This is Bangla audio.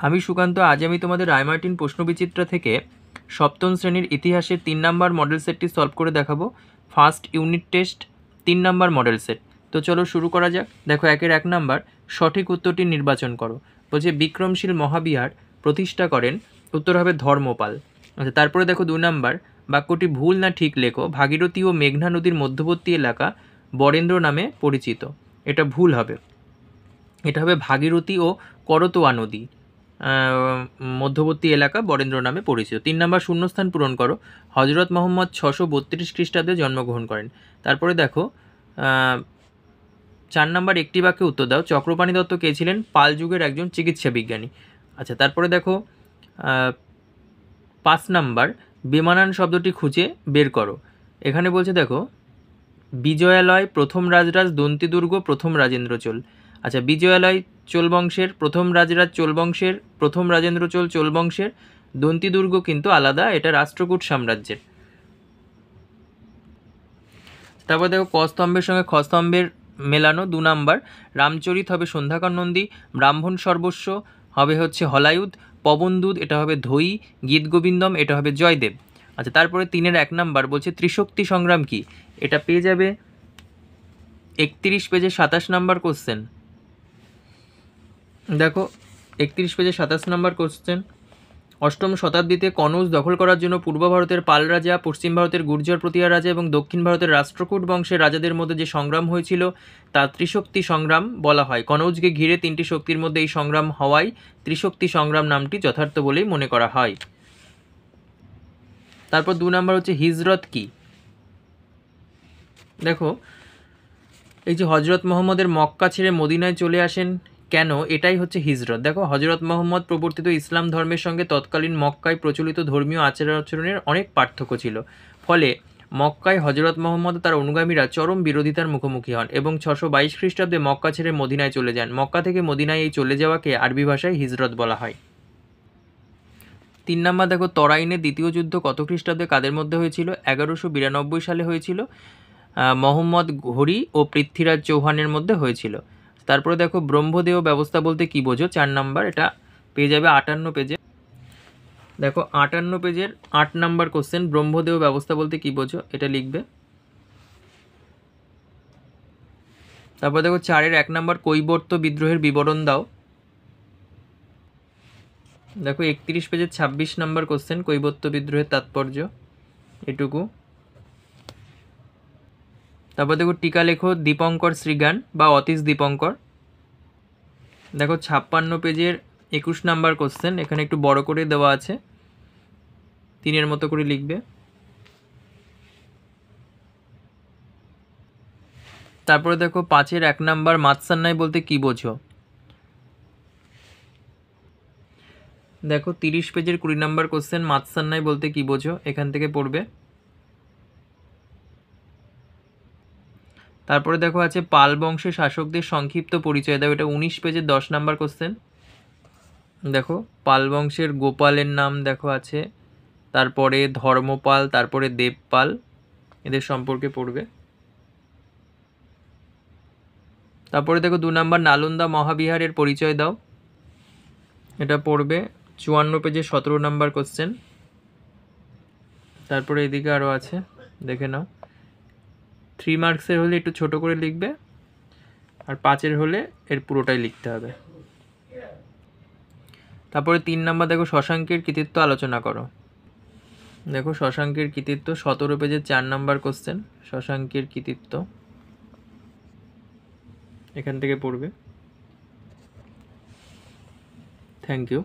আমি সুকান্ত, আজ আমি তোমাদের রায়মার্টিন প্রশ্নবিচিত্রা থেকে সপ্তম শ্রেণীর ইতিহাসের 3 নম্বর মডেল সেটটি সলভ করে দেখাবো। ফার্স্ট ইউনিট টেস্ট 3 নম্বর মডেল সেট। তো চলো শুরু করা যাক। দেখো, 1 নম্বর, সঠিক উত্তরটি নির্বাচন করো। বলছে বিক্রমশীল মহাবিহার প্রতিষ্ঠা করেন, উত্তর হবে ধর্মপাল। আচ্ছা, তারপরে দেখো 2 নম্বর, বাক্যটি ভুল না ঠিক লেখো। ভাগীরথী ও মেঘনা নদীর মধ্যবর্তী এলাকা বরেন্দ্র নামে পরিচিত। এটা ভুল হবে, এটা হবে ভাগীরথী ও করতোয়া নদী মধ্যবর্তী এলাকা বরেন্দ্র নামে পরিচিত। 3 নম্বর, শূন্যস্থান পূরণ করো। হজরত মোহাম্মদ 632 খ্রিস্টাব্দে জন্মগ্রহণ করেন। তারপরে দেখো 4 নম্বর, একটি বাক্যে উত্তর দাও। চক্রপাণি দত্ত কে ছিলেন? পাল যুগের একজন চিকিৎসা বিজ্ঞানী। আচ্ছা, তারপরে দেখো 5 নম্বর, বেমানান শব্দটি খুঁজে বের করো। এখানে বলছে দেখো, বিজয়ালয় প্রথম রাজরাজ দন্তিদুর্গ প্রথম রাজেন্দ্র চোল। আচ্ছা, বিজয়ালয় চোল বংশের, প্রথম রাজরাজ চোল বংশের, প্রথম রাজেন্দ্র চোল চোল বংশের, দন্তিদুর্গ কিন্তু আলাদা, এটা রাষ্ট্রকূট সাম্রাজ্যের। তারপর দেখো, ক স্তম্ভের সঙ্গে খ স্তম্ভের মেলানো। 2 নম্বর, রামচরিত হবে সন্ধ্যাকর নন্দী, ব্রাহ্মণ সর্বস্ব হবে হচ্ছে হলায়ুধ, পবনদূত এটা হবে ধৈ, গীত গোবিন্দম এটা হবে জয়দেব। আচ্ছা, তারপরে 3-এর 1 নম্বর বলছে ত্রিশক্তি সংগ্রাম কি? এটা পেয়ে যাবে 31 পেজে 27 নম্বর কোশ্চেন। দেখো, 31 পেজে 27 নম্বর কোশ্চেন। অষ্টম শতাব্দীতে কনৌজ দখল করার জন্য পূর্ব ভারতের পাল রাজা, পশ্চিম ভারতের গুর্জর প্রতিয়া রাজা এবং দক্ষিণ ভারতের রাষ্ট্রকূট বংশের রাজাদের মধ্যে যে সংগ্রাম হয়েছিল তা ত্রিশক্তি সংগ্রাম বলা হয়। কনৌজকে ঘিরে 3টি শক্তির মধ্যে এই সংগ্রাম হওয়ায় ত্রিশক্তি সংগ্রাম নামটি যথার্থ বলেই মনে করা হয়। তারপর 2 নম্বর হচ্ছে হিজরত কি? দেখো, এই যে হজরত মোহাম্মদের মক্কা ছেড়ে মদিনায় চলে আসেন কেন, এটাই হচ্ছে হিজরত। দেখো, হজরত মোহাম্মদ প্রবর্তিত ইসলাম ধর্মের সঙ্গে তৎকালীন মক্কায় প্রচলিত ধর্মীয় আচার আচরণের অনেক পার্থক্য ছিল। ফলে মক্কায় হজরত মোহাম্মদ তার অনুগামীরা চরম বিরোধিতার মুখোমুখি হন এবং 622 খ্রিস্টাব্দে মক্কা ছেড়ে মদিনায় চলে যান। মক্কা থেকে মদিনায় এই চলে যাওয়াকে আরবি ভাষায় হিজরত বলা হয়। 3 নম্বর, দেখো, তরাইনের দ্বিতীয় যুদ্ধ কত খ্রিস্টাব্দে কাদের মধ্যে হয়েছিল? 1192 সালে হয়েছিল। মোহাম্মদ ঘড়ি ও পৃথ্বীরাজ চৌহানের মধ্যে হয়েছিল। তারপরে দেখো, ব্রহ্মদেহ ব্যবস্থা বলতে কি বোঝো? 4 নম্বর, এটা পেয়ে যাবে 58 পেজে। দেখো, 58 পেজের 8 নম্বর কোশ্চেন, ব্রহ্মদেহ ব্যবস্থা বলতে কি বোঝো, এটা লিখবে। তারপর দেখো 4-এর 1 নম্বর, কৈবর্ত বিদ্রোহের বিবরণ দাও। দেখো, 31 পেজের 26 নম্বর কোশ্চেন, কৈবর্ত বিদ্রোহের তাৎপর্য, এটুকু। তারপর দেখো, টিকা লেখো দীপঙ্কর শ্রীজ্ঞান বা অতীশ দীপঙ্কর। দেখো, 56 পেজের 21 নম্বর কোশ্চেন, এখানে একটু বড় করে দেওয়া আছে, 3-এর মতো করে লিখবে। তারপরে দেখো 5-এর 1 নম্বর, মাতসান্নাই বলতে কি বোঝো? দেখো, 30 পেজের 20 নম্বর কোশ্চেন, মাতসান্নাই বলতে কি বোঝো, এখান থেকে পড়বে। তারপরে দেখো আছে পাল বংশের শাসকদের সংক্ষিপ্ত পরিচয় দাও, এটা 19 পেজের 10 নম্বর কোশ্চেন। দেখো, পাল বংশের গোপালের নাম দেখো আছে, তারপরে ধর্মপাল, তারপরে দেবপাল, এদের সম্পর্কে পড়বে। তারপরে দেখো 2 নম্বর, নালন্দা মহাবিহারের পরিচয় দাও, এটা পড়বে 54 পেজে 17 নম্বর কোশ্চেন। তারপরে এদিকে আরও আছে, দেখে নাও। 3 মার্কসের হলে একটু ছোট করে লিখবে, আর 5-এর হলে এর পুরোটাই লিখতে হবে। তারপরে 3 নম্বর, দেখো, শশাঙ্কের কৃতিত্ব আলোচনা করো। দেখো, শশাঙ্কের কৃতিত্ব 17 পেজের 4 নম্বর কোশ্চেন, শশাঙ্কের কৃতিত্ব, এখান থেকে পড়বে। Thank you.